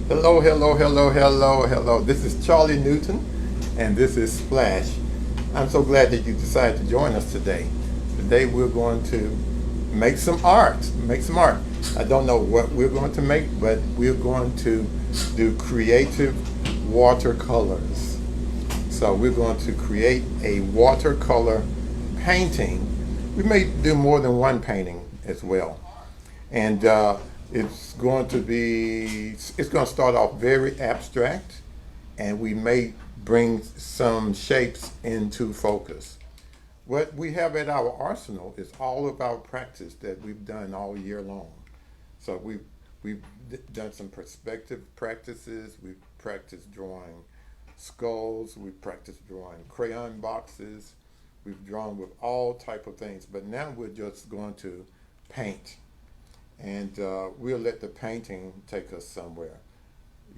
Hello, hello, hello, hello, hello. This is Charlie Newton, and this is Splash. I'm so glad that you decided to join us today. Today we're going to make some art. Make some art. I don't know what we're going to make, but we're going to do creative watercolors. So we're going to create a watercolor painting. We may do more than one painting as well. And it's going to start off very abstract, and we may bring some shapes into focus. What we have at our arsenal is all of our practice that we've done all year long. So we've done some perspective practices. We've practiced drawing skulls. We've practiced drawing crayon boxes. We've drawn with all type of things. But now we're just going to paint, and we'll let the painting take us somewhere.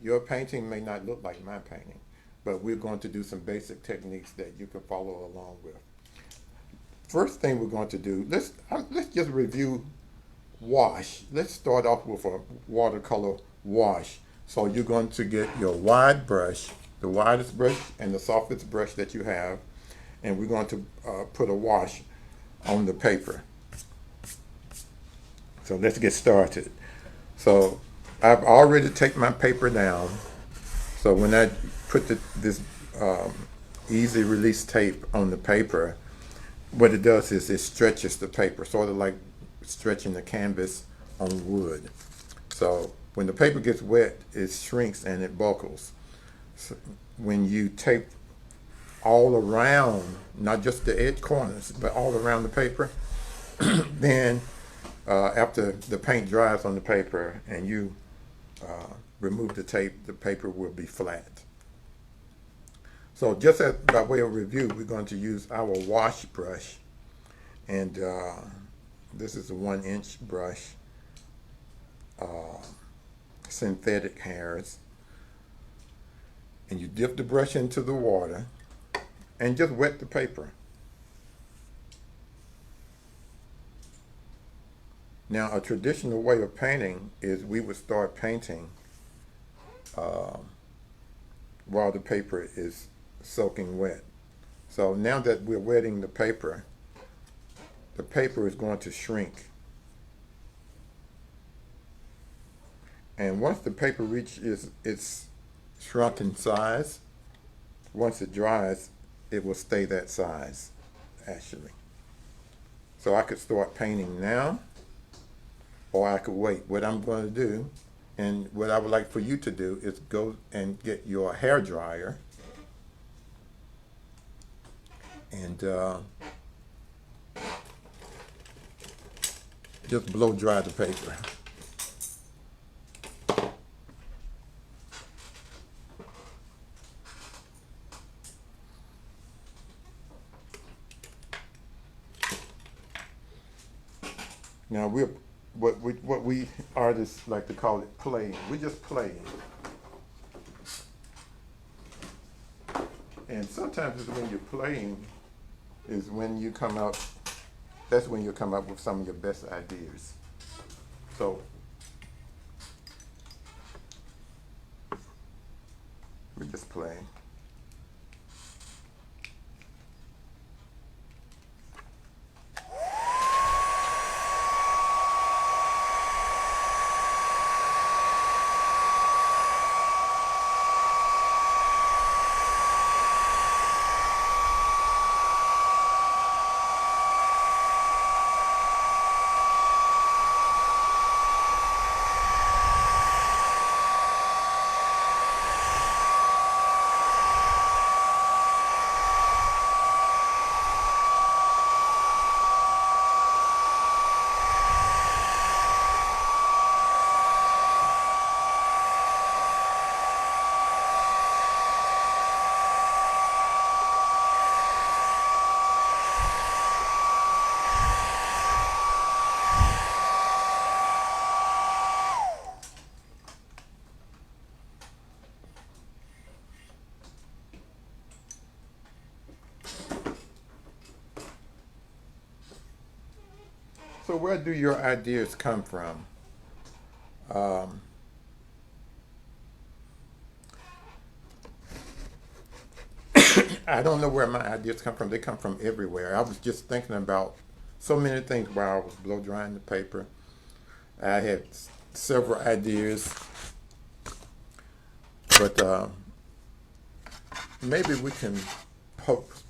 Your painting may not look like my painting, but we're going to do some basic techniques that you can follow along with. First thing we're going to do, let's just review wash. Let's start off with a watercolor wash. So you're going to get your wide brush, the widest brush and the softest brush that you have, and we're going to put a wash on the paper. So let's get started. So I've already taken my paper down. So when I put this um, easy release tape on the paper, what it does is it stretches the paper, sort of like stretching the canvas on wood. So when the paper gets wet, it shrinks and it buckles. So when you tape all around, not just the edge corners, but all around the paper, then after the paint dries on the paper and you remove the tape, the paper will be flat. So just as, by way of review, we're going to use our wash brush, and this is a 1-inch brush, uh, synthetic hairs, and you dip the brush into the water and just wet the paper. Now, a traditional way of painting is we would start painting uh, while the paper is soaking wet. So now that we're wetting the paper is going to shrink. And once the paper reaches its shrunken size, once it dries, it will stay that size, actually. So I could start painting now, or I could wait. What I'm going to do, and what I would like for you to do, is go and get your hair dryer and just blow dry the paper. Now we're what we artists like to call it playing. We're just playing, and sometimes it's when you're playing is when you come out. That's when you come up with some of your best ideas. So we're just playing. So where do your ideas come from? Um, I don't know where my ideas come from. They come from everywhere. I was just thinking about so many things while I was blow drying the paper. I had several ideas, but maybe we can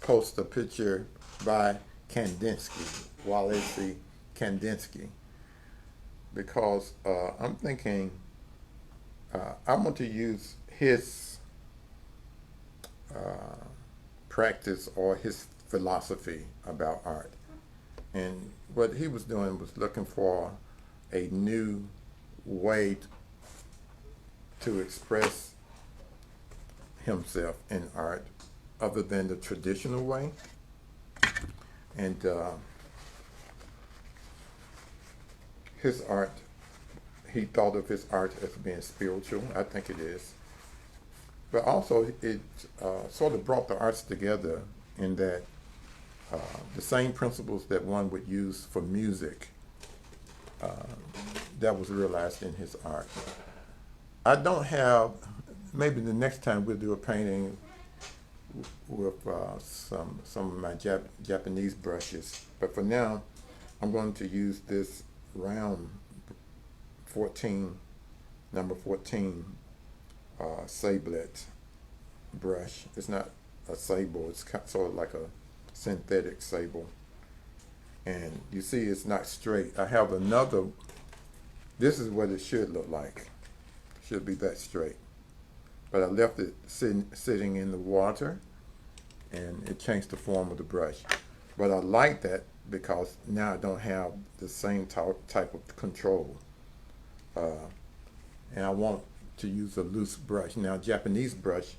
post a picture by Kandinsky, Wallace Kandinsky, because I'm thinking I want to use his practice or his philosophy about art. And what he was doing was looking for a new way to express himself in art other than the traditional way. And his art, he thought of his art as being spiritual. I think it is. But also, it sort of brought the arts together in that the same principles that one would use for music, that was realized in his art. I don't have, maybe the next time we'll do a painting with some of my Japanese brushes. But for now, I'm going to use this round 14, number 14 Sablet brush. It's not a sable, it's sort of like a synthetic sable. And you see it's not straight. I have another, this is what it should look like. It should be that straight. But I left it sitting in the water, and it changed the form of the brush. But I like that because now I don't have the same type of control. And I want to use a loose brush. Now, Japanese brush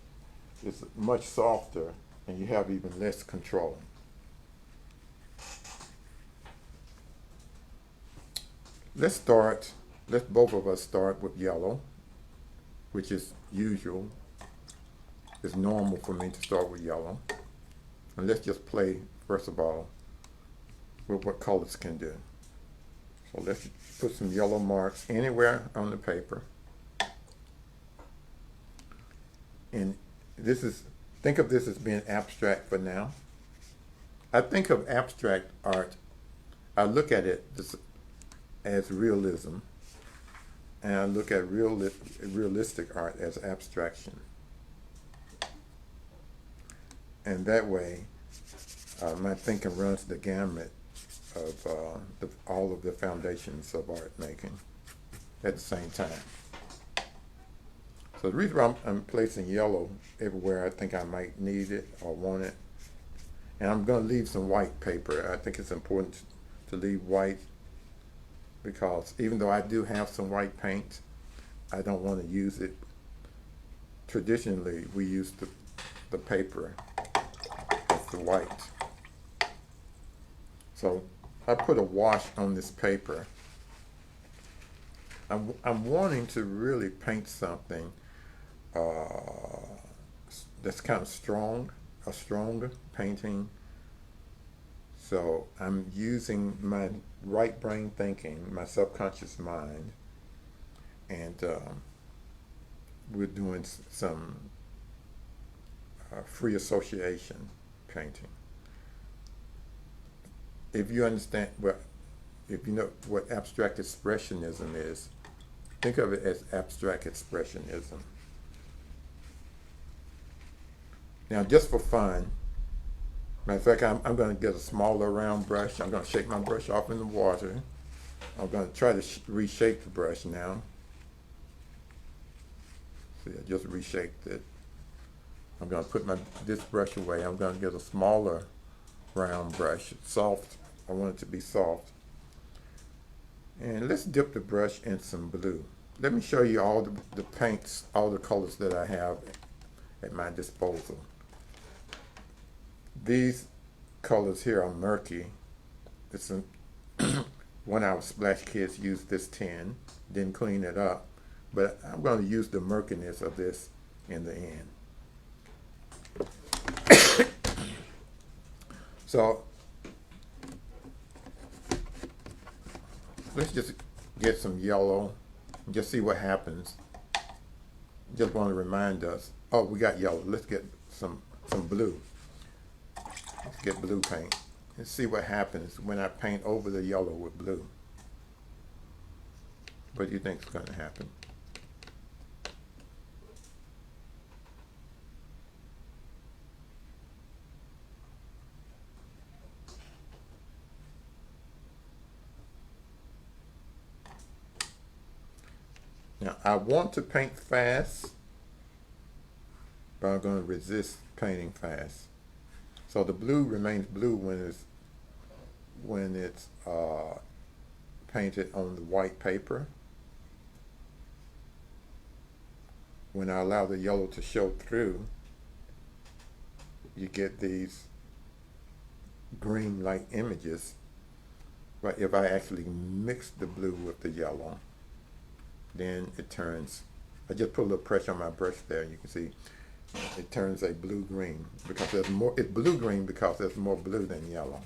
is much softer, and you have even less control. Let's both of us start with yellow, which is usual. It's normal for me to start with yellow. And let's just play, first of all, with what colors can do. So let's put some yellow marks anywhere on the paper. And this is, think of this as being abstract for now. I think of abstract art, I look at it as realism, and I look at realistic art as abstraction. And that way, my thinking runs the gamut of all of the foundations of art making at the same time. So the reason why I'm placing yellow everywhere I think I might need it or want it, and I'm going to leave some white paper. I think it's important to leave white because even though I do have some white paint, I don't want to use it. Traditionally, we use the paper as the white. So I put a wash on this paper. I'm wanting to really paint something that's kind of strong, a strong painting. So I'm using my right brain thinking, my subconscious mind, and we're doing some free association painting. If you understand if you know what abstract expressionism is, think of it as abstract expressionism. Now, just for fun, matter of fact, I'm going to get a smaller round brush. I'm going to shake my brush off in the water. I'm going to try to reshape the brush now. See, I just reshaped it. I'm going to put this brush away. I'm going to get a smaller round brush. It's soft. I want it to be soft. And let's dip the brush in some blue. Let me show you all the paints, all the colors that I have at my disposal. These colors here are murky. It's when our Splash Kids used this tin, didn't clean it up, but I'm going to use the murkiness of this in the end. So let's just get some yellow and just see what happens. Just want to remind us, oh, we got yellow. Let's get some blue. get blue paint and see what happens when I paint over the yellow with blue. What do you think is going to happen? Now, I want to paint fast, but I'm going to resist painting fast. So the blue remains blue when it's painted on the white paper. When I allow the yellow to show through, you get these green-like images. But if I actually mix the blue with the yellow, then it turns, I just put a little pressure on my brush there, and you can see it turns a blue-green because there's more, it's blue-green because there's more blue than yellow.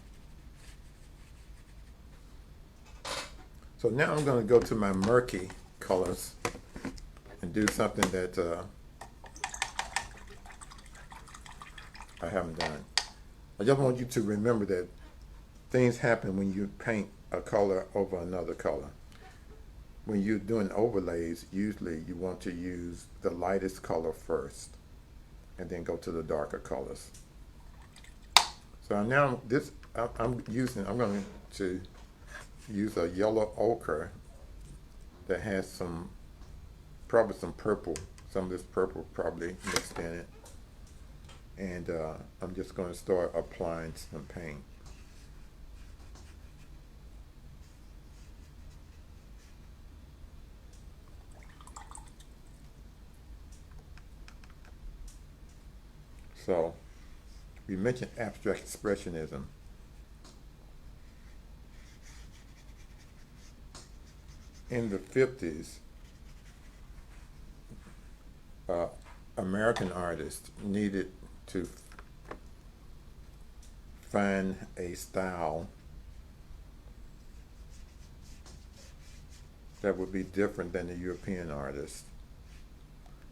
So now I'm going to go to my murky colors and do something that I haven't done. I just want you to remember that things happen when you paint a color over another color. When you're doing overlays, usually you want to use the lightest color first and then go to the darker colors. So now I'm going to use a yellow ochre that has probably some purple, some of this purple probably mixed in it. And I'm just going to start applying some paint. So, we mentioned abstract expressionism. In the 50s, American artists needed to find a style that would be different than the European artists.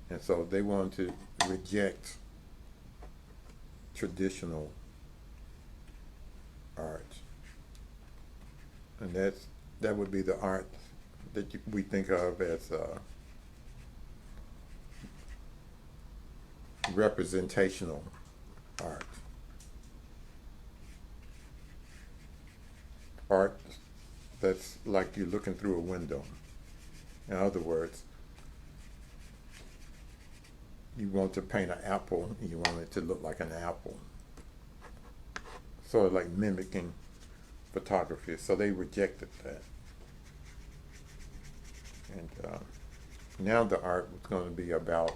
And so they wanted to reject traditional art. And that would be the art that we think of as representational art. Art that's like you're looking through a window. In other words, you want to paint an apple and you want it to look like an apple. Sort of like mimicking photography. So they rejected that. And now the art was going to be about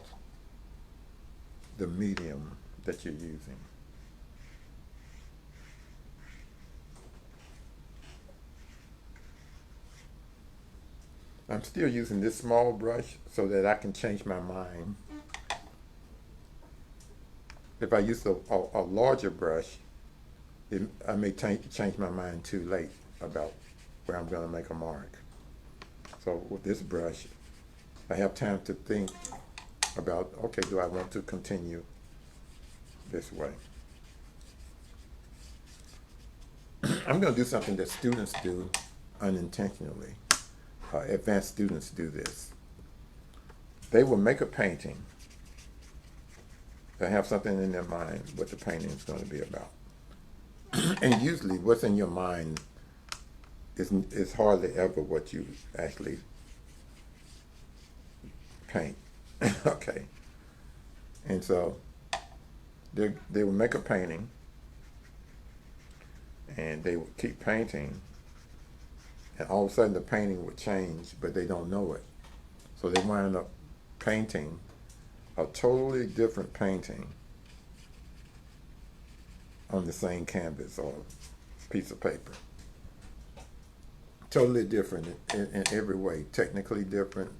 the medium that you're using. I'm still using this small brush so that I can change my mind. If I use a larger brush, I may change my mind too late about where I'm going to make a mark. So with this brush, I have time to think about, okay, do I want to continue this way? I'm going to do something that students do unintentionally. Advanced students do this. They will make a painting. They have something in their mind what the painting is going to be about. And usually what's in your mind is hardly ever what you actually paint. Okay. And so they will make a painting and they will keep painting, and all of a sudden the painting would change, but they don't know it. So they wind up painting a totally different painting on the same canvas or piece of paper. Totally different in every way. Technically different,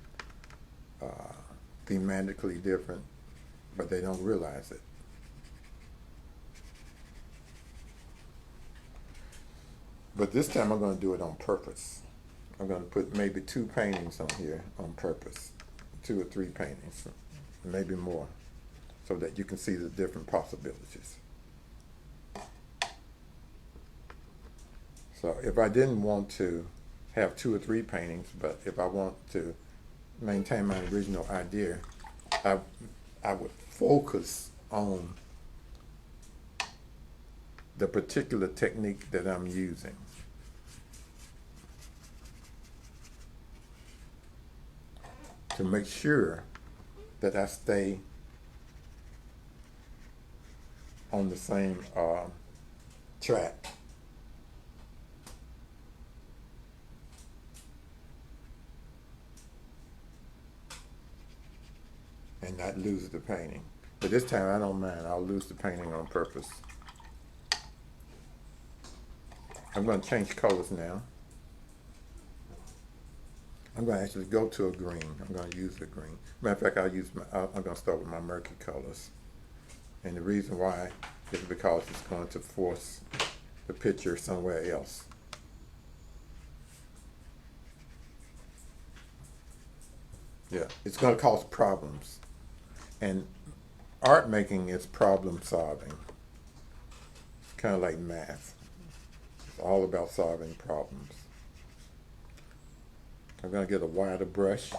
thematically different, but they don't realize it. But this time I'm going to do it on purpose. I'm going to put maybe 2 paintings on here on purpose. 2 or 3 paintings, maybe more, so that you can see the different possibilities. So if I didn't want to have 2 or 3 paintings, but if I want to maintain my original idea, I, I would focus on the particular technique that I'm using. To make sure that I stay on the same track. And not lose the painting. But this time I don't mind. I'll lose the painting on purpose. I'm going to change colors now. I'm going to actually go to a green. I'm going to use the green. Matter of fact, I'm going to start with my murky colors. And the reason why is because it's going to force the picture somewhere else. Yeah, it's going to cause problems. And art making is problem solving. It's kind of like math. It's all about solving problems. I'm going to get a wider brush.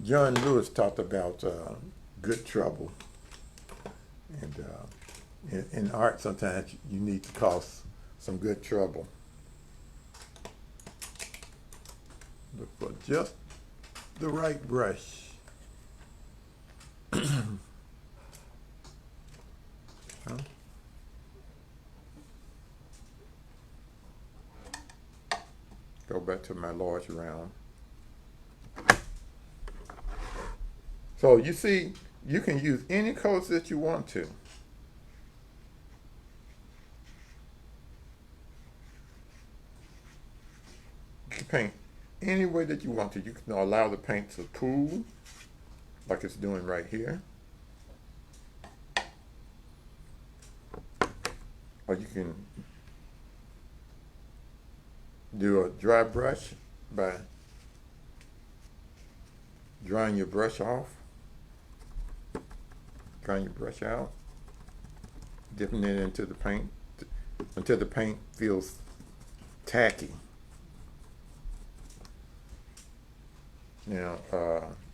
John Lewis talked about good trouble. And in art, sometimes you need to cause some good trouble. Look for just the right brush. Huh? Go back to my large round. So you see, you can use any colors that you want to. You can paint any way that you want to. You can allow the paint to pool, like it's doing right here. Or you can do a dry brush by drying your brush off, drying your brush out, dipping it into the paint until the paint feels tacky. Now,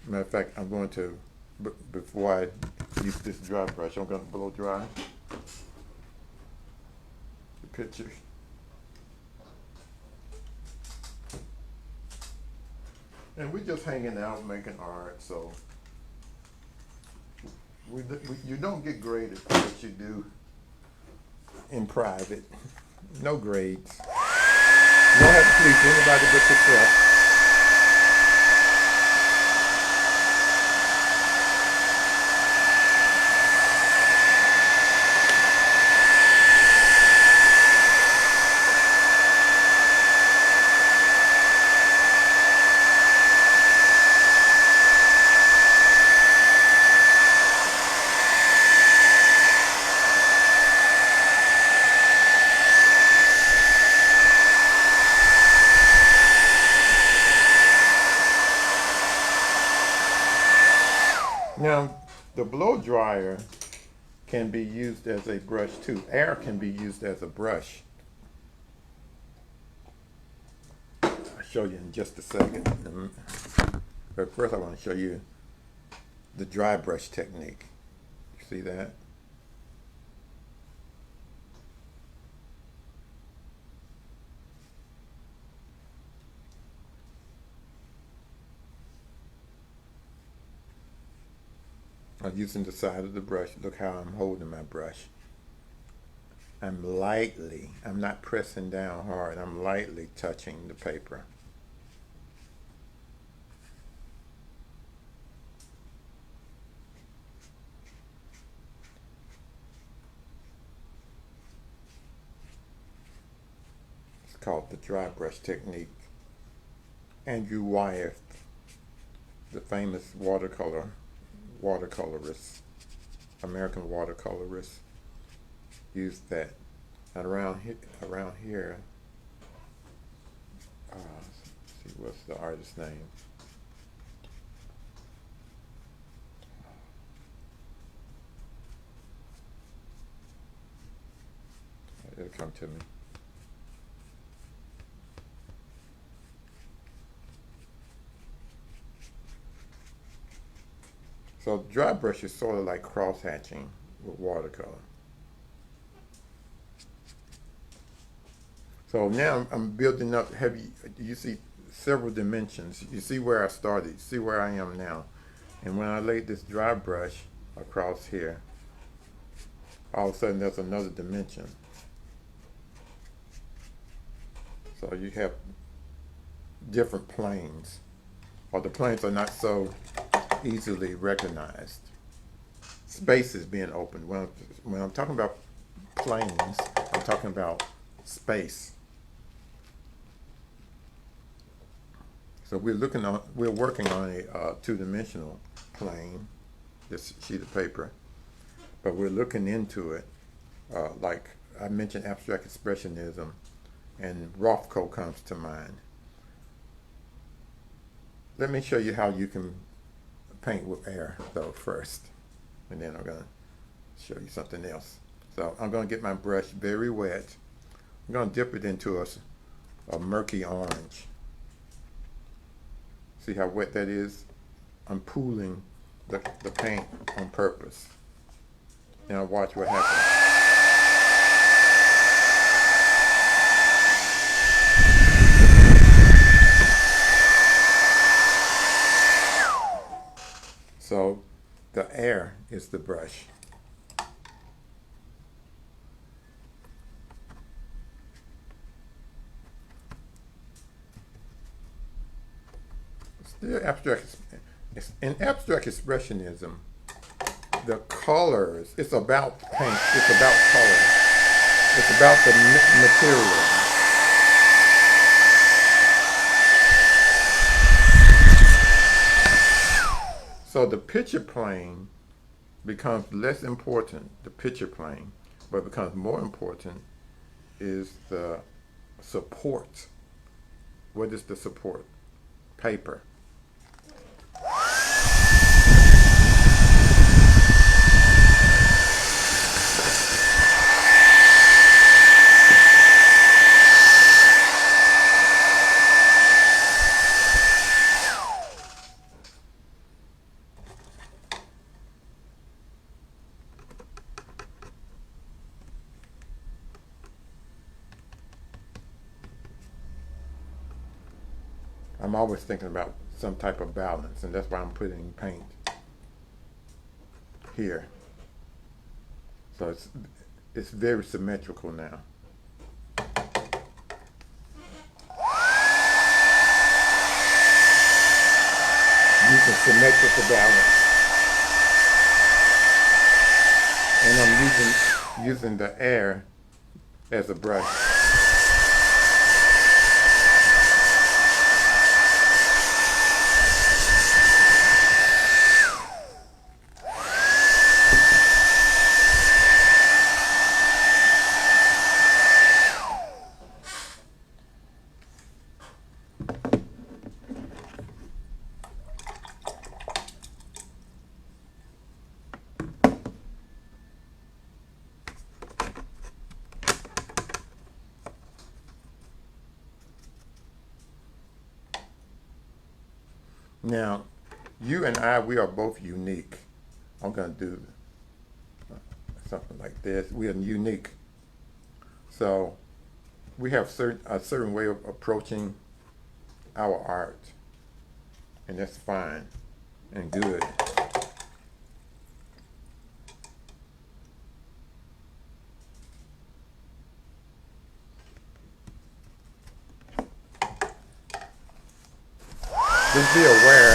matter of fact, I'm going to, before I use this dry brush, I'm going to blow dry the picture. And we're just hanging out, making art, so you don't get graded for what you do in private. No grades. You don't have to please anybody but yourself. Now, the blow dryer can be used as a brush too. Air can be used as a brush. I'll show you in just a second. But first I want to show you the dry brush technique. You see that? I'm using the side of the brush. Look how I'm holding my brush. I'm not pressing down hard, I'm lightly touching the paper. It's called the dry brush technique. Andrew Wyeth, the famous watercolorist, American watercolorist, used that. And around here, see what's the artist's name? come to me. So dry brush is sort of like cross hatching with watercolor. So now I'm building up heavy. You see several dimensions. You see where I started. You see where I am now. And when I laid this dry brush across here, all of a sudden there's another dimension. So you have different planes, or the planes are not so easily recognized. Space is being opened. When I'm talking about planes, I'm talking about space. So we're working on a two-dimensional plane, this sheet of paper, but we're looking into it. Like I mentioned, abstract expressionism, and Rothko comes to mind. Let me show you how you can paint with air, though, first, and then I'm going to show you something else. So I'm going to get my brush very wet. I'm going to dip it into a murky orange. See how wet that is? I'm pooling the paint on purpose. Now watch what happens. So the air is the brush. Still abstract. In abstract expressionism, the colors, it's about paint, it's about color, it's about the material. So the picture plane becomes less important, the picture plane, but becomes more important is the support. What is the support? Paper. I'm always thinking about some type of balance, and that's why I'm putting paint here. So it's very symmetrical now. Using symmetrical balance, and I'm using the air as a brush. Now, you and I, we are both unique. I'm going to do something like this. We are unique. So we have a certain way of approaching our art, and that's fine and good. Just be aware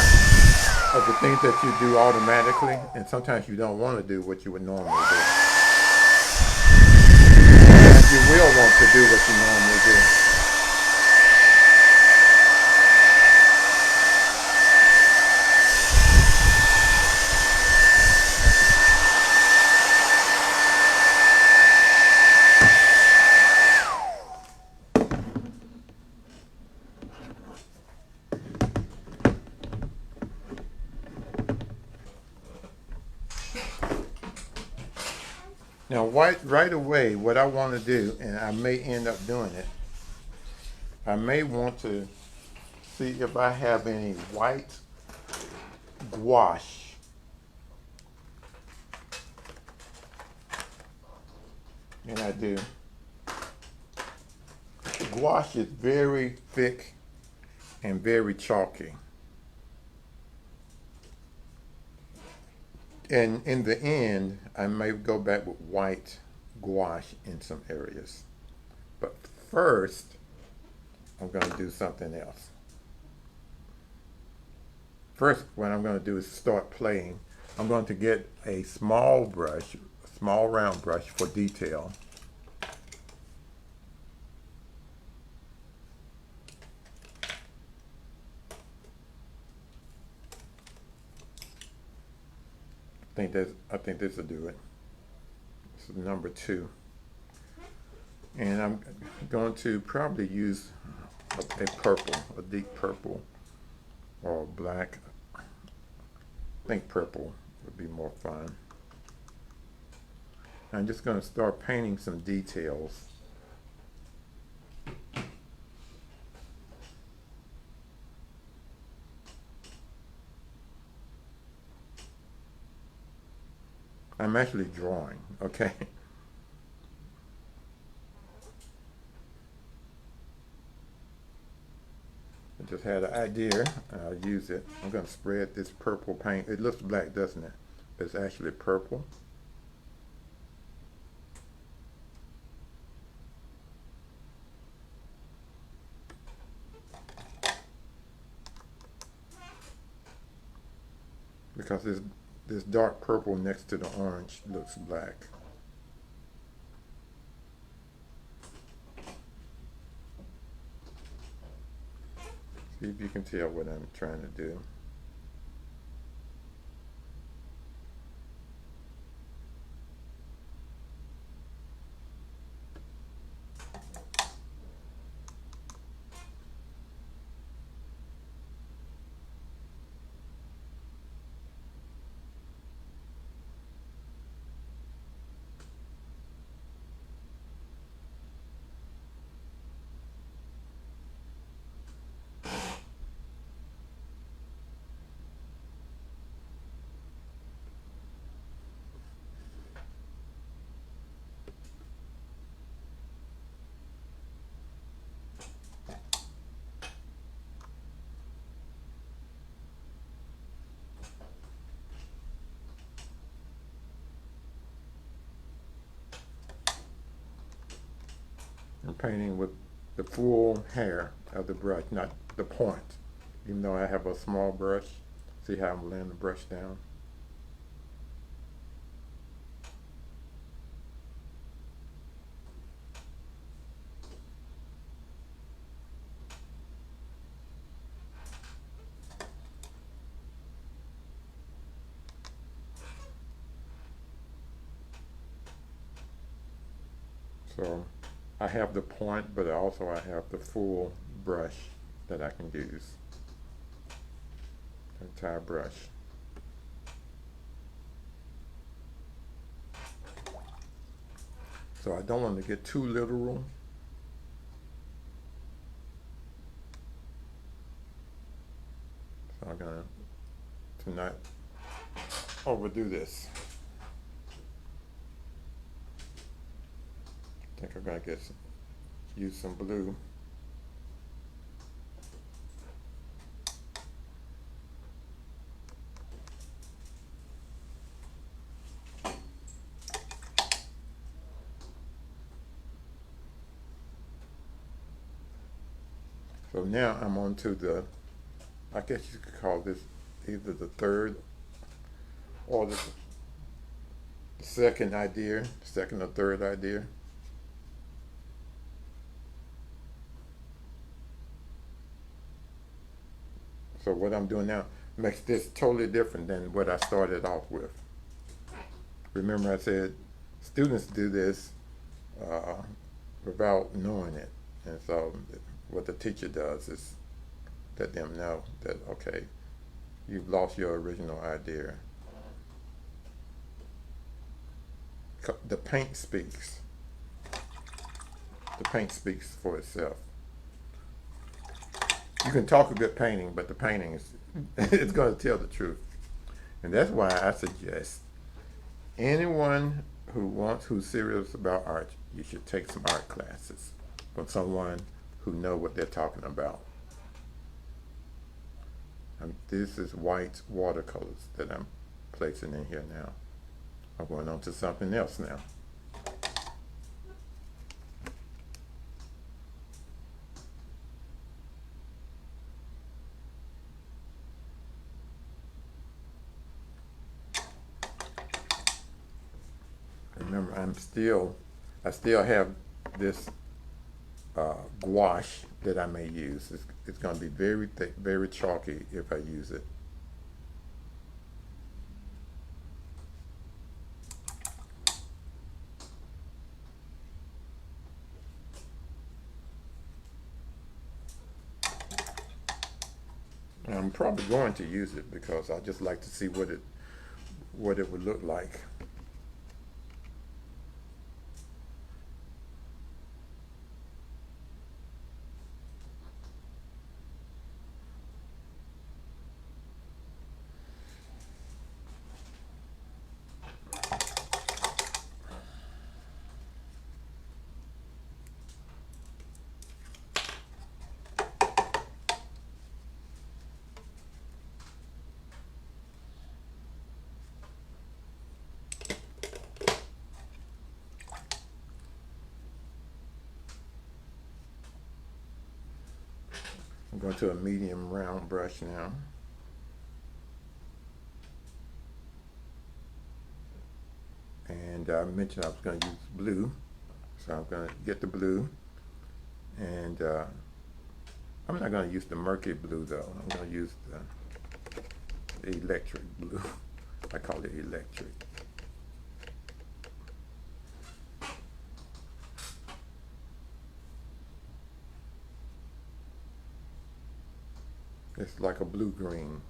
of the things that you do automatically, and sometimes you don't want to do what you would normally do. And you will want to do what you normally do. Now, right away, what I want to do, and I may end up doing it, I may want to see if I have any white gouache. And I do. Gouache is very thick and very chalky. And in the end, I may go back with white gouache in some areas. But first, I'm going to do something else. First, what I'm going to do is start playing. I'm going to get a small brush, a small round brush for detail. I think this will do it. This is number 2. And I'm going to probably use a purple, a deep purple or black. I think purple would be more fun. I'm just going to start painting some details. I'm actually drawing, okay? I just had an idea, and I'll use it. I'm going to spread this purple paint. It looks black, doesn't it? But it's actually purple. Because this dark purple next to the orange looks black. See if you can tell what I'm trying to do. I'm painting with the full hair of the brush, not the point. Even though I have a small brush, see how I'm laying the brush down? So I have the point, but also I have the full brush that I can use. Entire brush. So I don't want to get too literal. So I'm gonna not overdo this. I think I'm gonna use some blue. So now I'm on to the, I guess you could call this either the third or the second idea, second or third idea. So what I'm doing now makes this totally different than what I started off with. Remember I said students do this without knowing it. And so what the teacher does is let them know that, okay, you've lost your original idea. the paint speaks. The paint speaks for itself. You can talk a good painting, but the painting is it's going to tell the truth. And that's why I suggest anyone who's serious about art, you should take some art classes from someone who know what they're talking about. This is white watercolors that I'm placing in here now. I'm going on to something else now. Remember, I still have this gouache that I may use. It's going to be very thick, very chalky if I use it. And I'm probably going to use it because I just like to see what it would look like. I'm going to a medium round brush now. And I mentioned I was going to use blue. So I'm going to get the blue. And I'm not going to use the murky blue though. I'm going to use the electric blue. I call it electric. It's like a blue-green.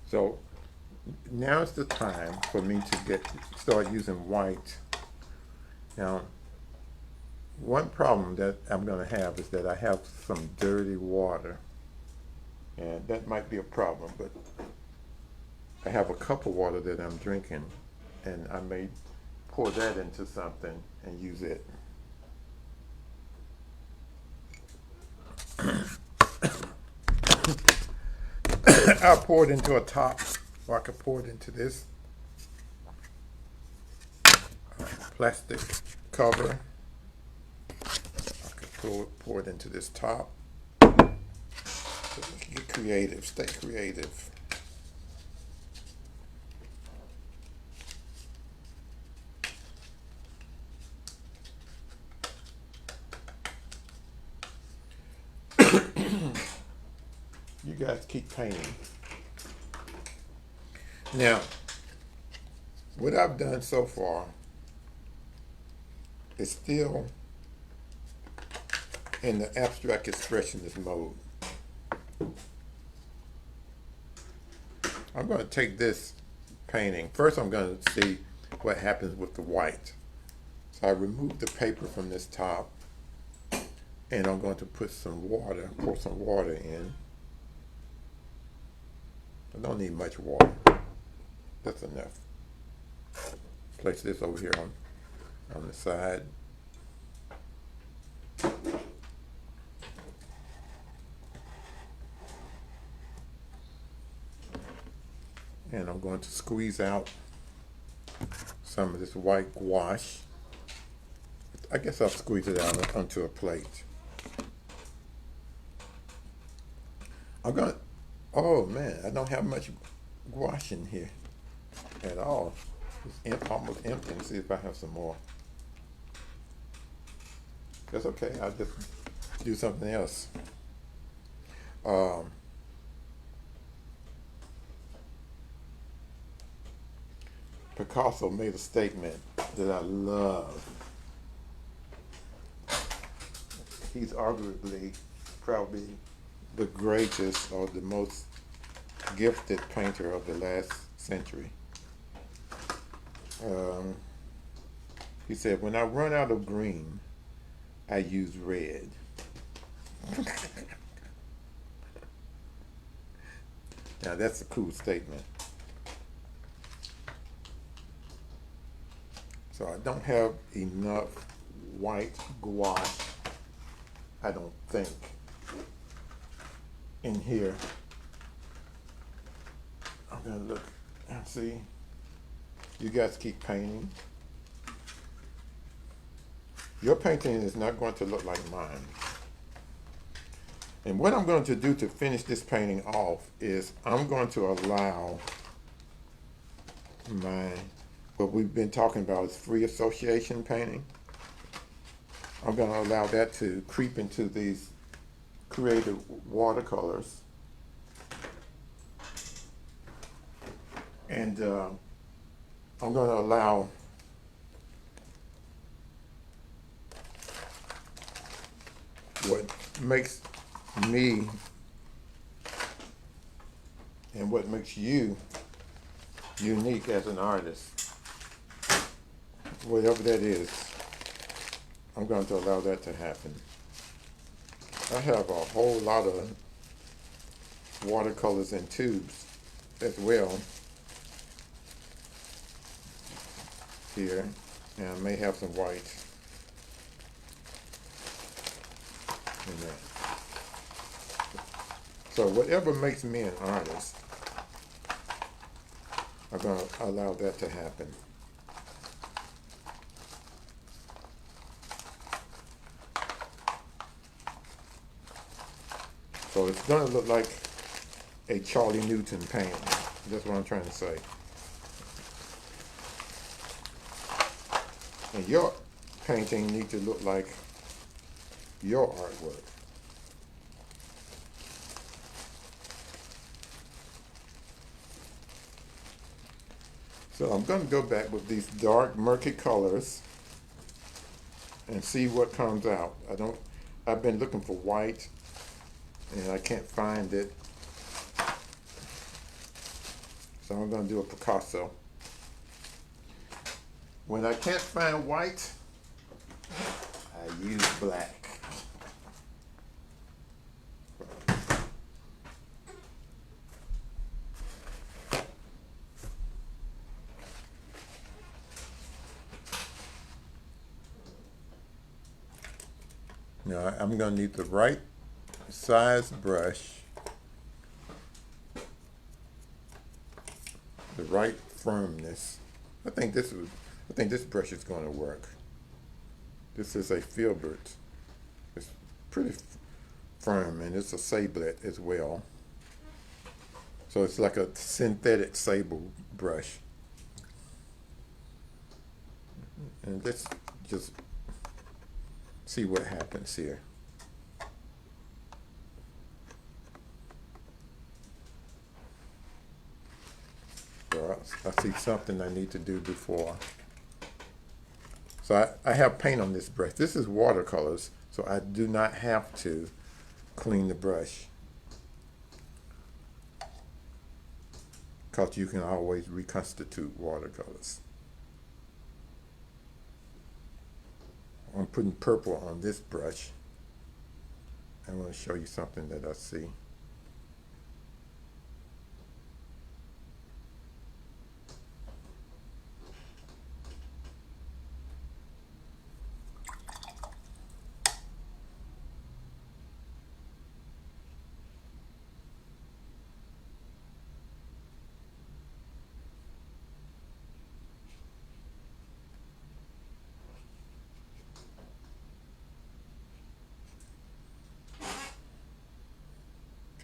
So now is the time for me to start using white. Now, one problem that I'm going to have is that I have some dirty water, and that might be a problem, but I have a cup of water that I'm drinking, and I may pour that into something and use it. I'll pour it into a top, or I could pour it into this plastic cover. I could pour it into this top. So get creative, stay creative. You guys keep painting. Now, what I've done so far is still in the abstract expressionist mode. I'm going to take this painting. First, I'm going to see what happens with the white. So I remove the paper from this top, and I'm going to put some water, pour some water in. I don't need much water. That's enough. Place this over here on the side. And I'm going to squeeze out some of this white gouache. I guess I'll squeeze it out onto a plate. I'm gonna, oh man, I don't have much gouache in here at all. It's almost empty. Let me see if I have some more. That's okay. I'll just do something else. Um, Picasso made a statement that I love. He's arguably probably the greatest or the most gifted painter of the last century. Um, he said, "When I run out of green, I use red." Now that's a cool statement. So I don't have enough white gouache, I don't think, in here. I'm gonna look and see. You guys keep painting. Your painting is not going to look like mine. And what I'm going to do to finish this painting off is I'm going to allow my, what we've been talking about is free association painting. I'm going to allow that to creep into these creative watercolors. And I'm going to allow what makes me and what makes you unique as an artist, whatever that is, I'm going to allow that to happen. I have a whole lot of watercolors in tubes as well here, and I may have some white in there. So whatever makes me an artist, I'm going to allow that to happen. So it's going to look like a Charlie Newton painting. That's what I'm trying to say. And your painting needs to look like your artwork. So I'm going to go back with these dark, murky colors and see what comes out. I've been looking for white and I can't find it. So I'm going to do a Picasso. When I can't find white, I use black. Now I'm going to need the right size brush, the right firmness. I think this brush is going to work. This is a Filbert. It's pretty firm, and it's a Sablet as well. So it's like a synthetic sable brush. And let's just see what happens here. So I see something I need to do before. So I have paint on this brush. This is watercolors, so I do not have to clean the brush, because you can always reconstitute watercolors. I'm putting purple on this brush. I want to show you something that I see.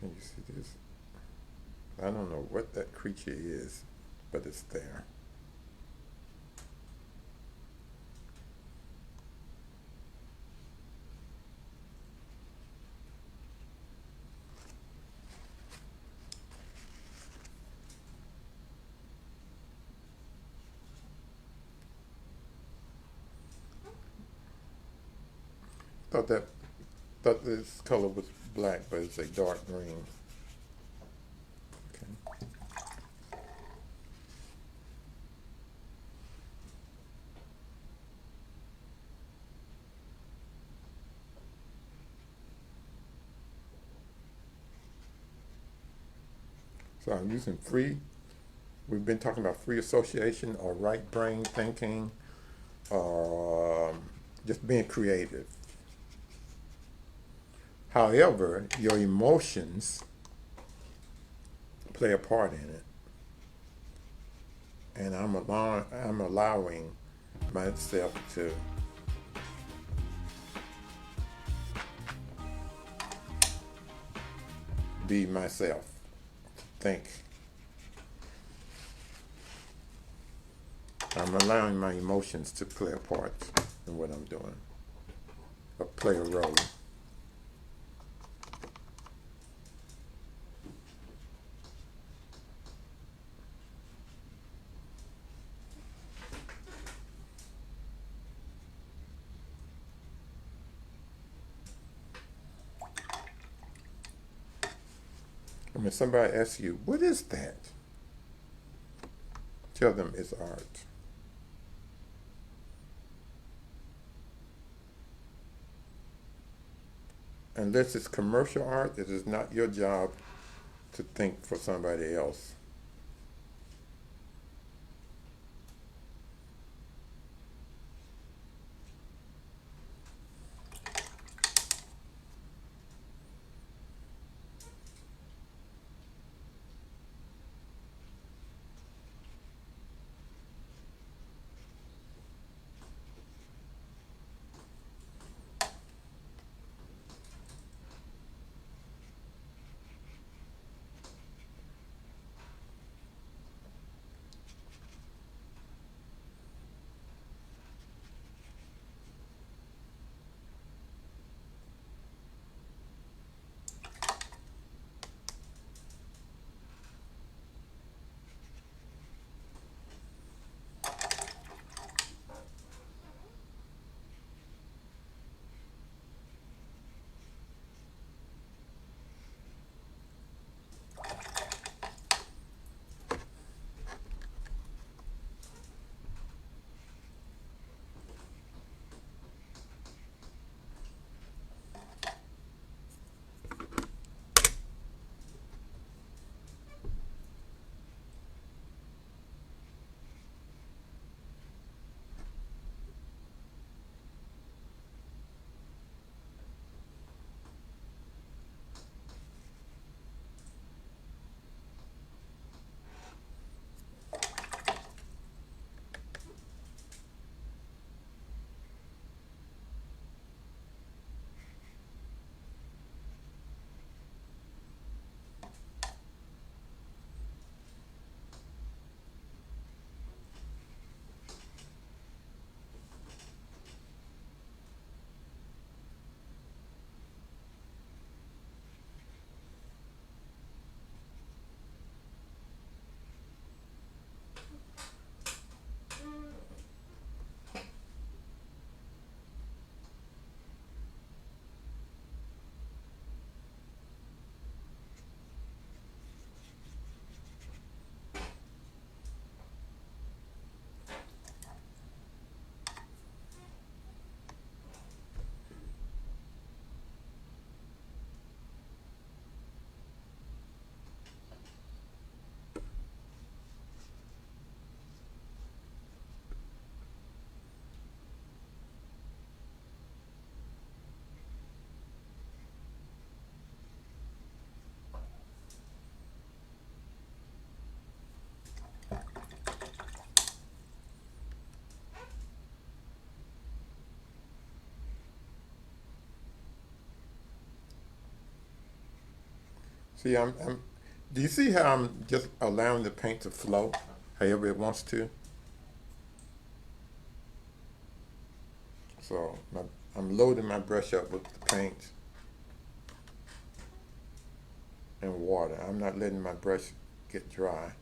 Can you see this? I don't know what that creature is, but it's there. Thought that thought this color was black, but it's a dark green. Okay. So I'm using free. We've been talking about free association or right brain thinking or just being creative. However, your emotions play a part in it. And I'm allowing myself to be myself, think. I'm allowing my emotions to play a part in what I'm doing, or play a role. I mean, somebody asks you, what is that? Tell them it's art. Unless it's commercial art, it is not your job to think for somebody else. See, do you see how I'm just allowing the paint to flow however it wants to? So I'm loading my brush up with the paint and water. I'm not letting my brush get dry.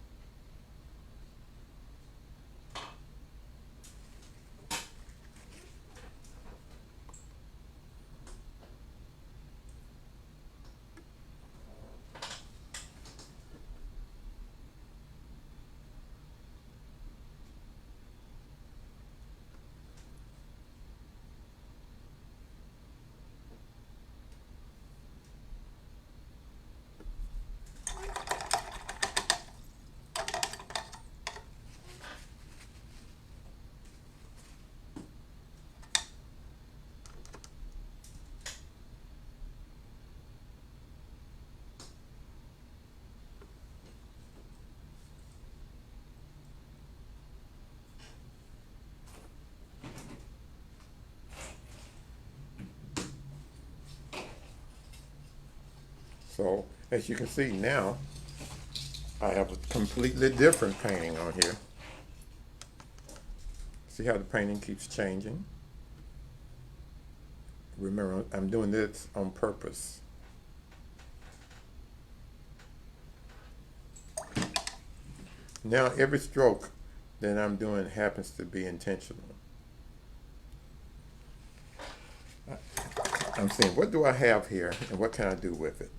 So as you can see now, I have a completely different painting on here. See how the painting keeps changing? Remember, I'm doing this on purpose. Now every stroke that I'm doing happens to be intentional. I'm saying, what do I have here and what can I do with it?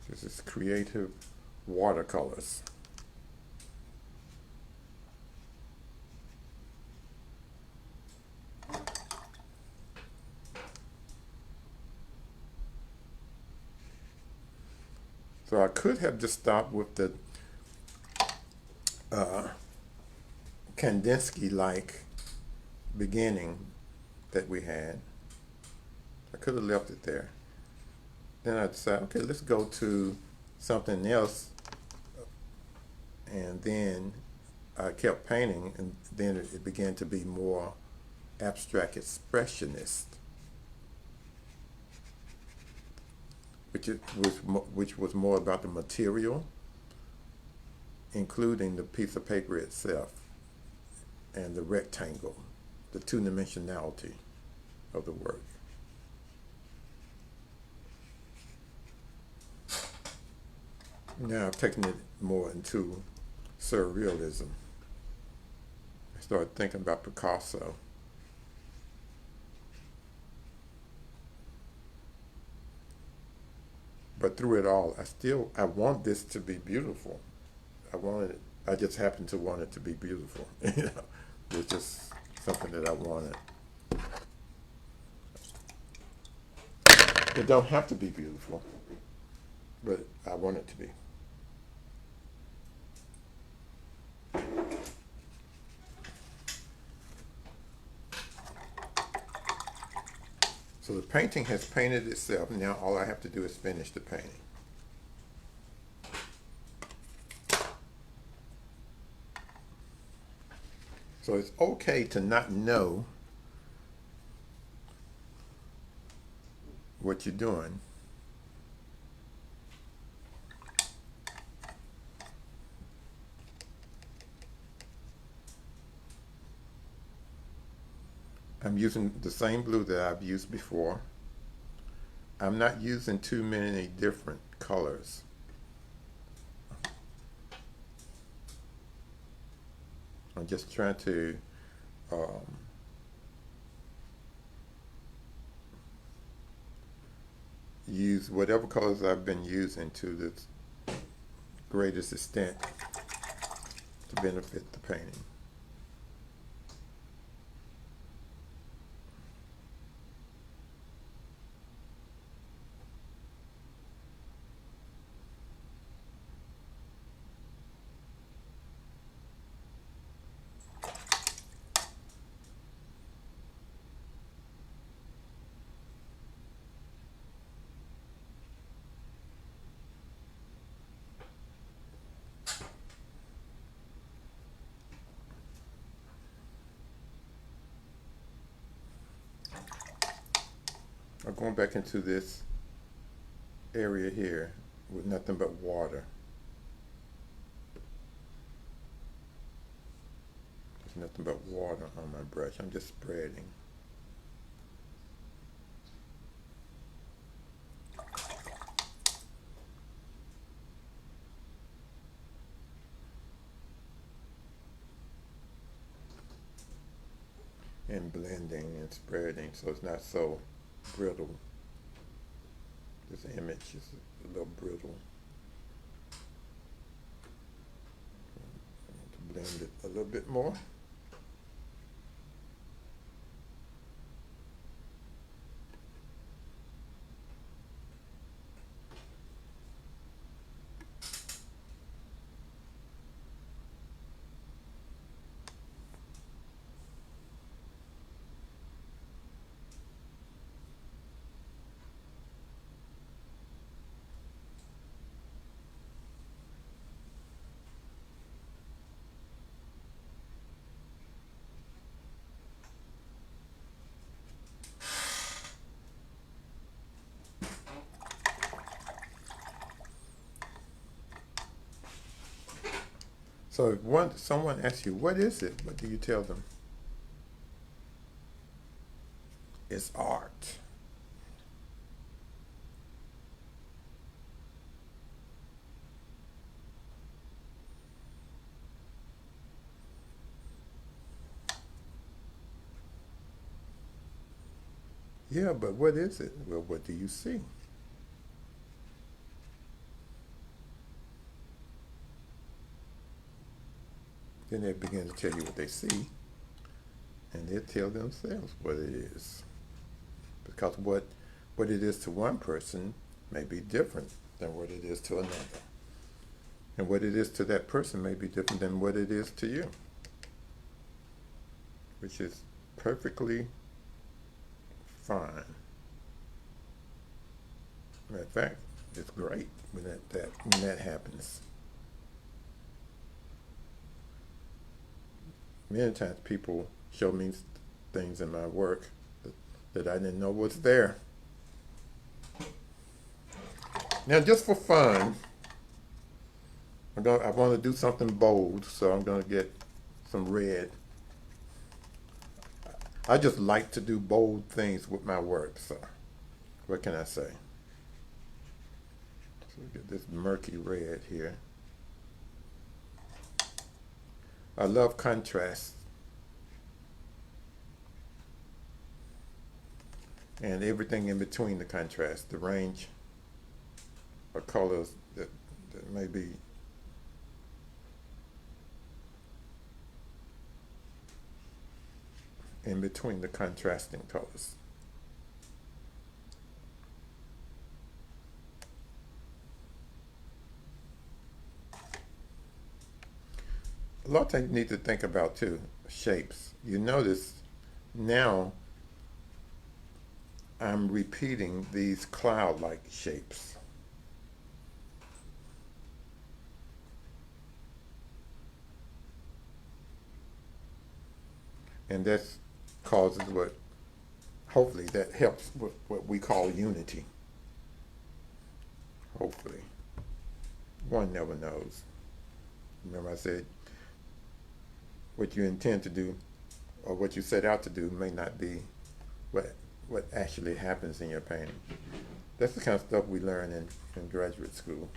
This is creative watercolors. So I could have just stopped with the Kandinsky-like beginning that we had. I could have left it there. Then I decided, okay, let's go to something else. And then I kept painting, and then it began to be more abstract expressionist, which was more about the material, including the piece of paper itself and the rectangle, the two-dimensionality of the work. Now I've taken it more into surrealism. I started thinking about Picasso. But through it all, I want this to be beautiful. I just happen to want it to be beautiful. It's just something that I wanted. It don't have to be beautiful, but I want it to be. So the painting has painted itself. Now all I have to do is finish the painting. So it's okay to not know what you're doing. I'm using the same blue that I've used before. I'm not using too many different colors. I'm just trying to use whatever colors I've been using to the greatest extent to benefit the painting. I'm going back into this area here with nothing but water. There's nothing but water on my brush. I'm just spreading. And blending and spreading so it's not so brittle. This image is a little brittle. I want to blend it a little bit more. So if someone asks you, what is it? What do you tell them? It's art. Yeah, but what is it? Well, what do you see? Then they begin to tell you what they see, and they tell themselves what it is. Because what it is to one person may be different than what it is to another. And what it is to that person may be different than what it is to you. Which is perfectly fine. Matter of fact, it's great when that happens. Many times people show me things in my work that I didn't know was there. Now, just for fun, I want to do something bold, so I'm going to get some red. I just like to do bold things with my work, so what can I say? So we get this murky red here. I love contrast. And everything in between the contrast, the range of colors that may be in between the contrasting colors. A lot of things you need to think about too, shapes. You notice now I'm repeating these cloud-like shapes. And that causes hopefully that helps with what we call unity. Hopefully. One never knows. Remember I said, what you intend to do or what you set out to do may not be what actually happens in your painting. That's the kind of stuff we learn in graduate school.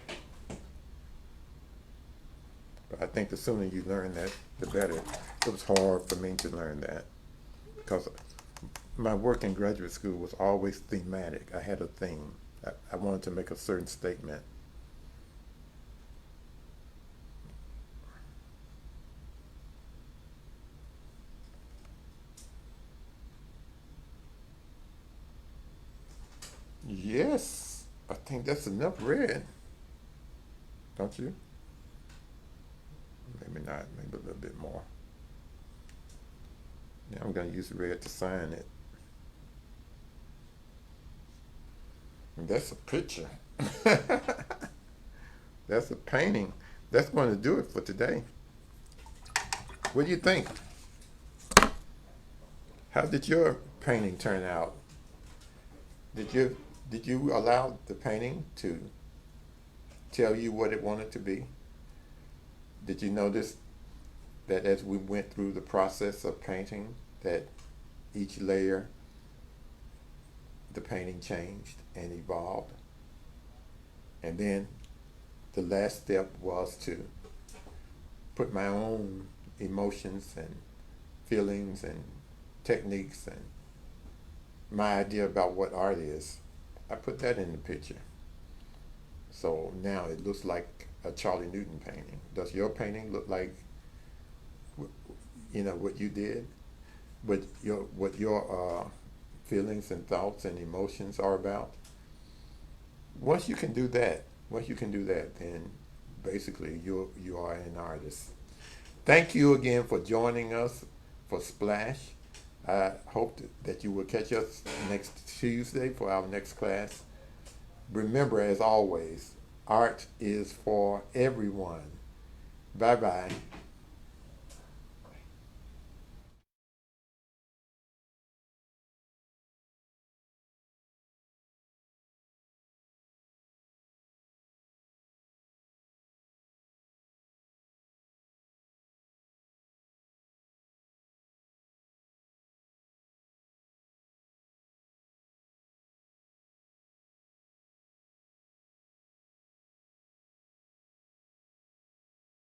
But I think the sooner you learn that, the better. It was hard for me to learn that because my work in graduate school was always thematic. I had a theme. I wanted to make a certain statement. Yes, I think that's enough red, don't you? Maybe not, maybe a little bit more. Now I'm going to use red to sign it. And that's a picture. That's a painting. That's going to do it for today. What do you think? How did your painting turn out? Did you allow the painting to tell you what it wanted to be? Did you notice that as we went through the process of painting, that each layer, the painting changed and evolved? And then the last step was to put my own emotions and feelings and techniques and my idea about what art is. I put that in the picture. So now it looks like a Charlie Newton painting. Does your painting look like, what you did? What your feelings and thoughts and emotions are about? Once you can do that, then basically you are an artist. Thank you again for joining us for Splash. I hope that you will catch us next Tuesday for our next class. Remember, as always, art is for everyone. Bye bye.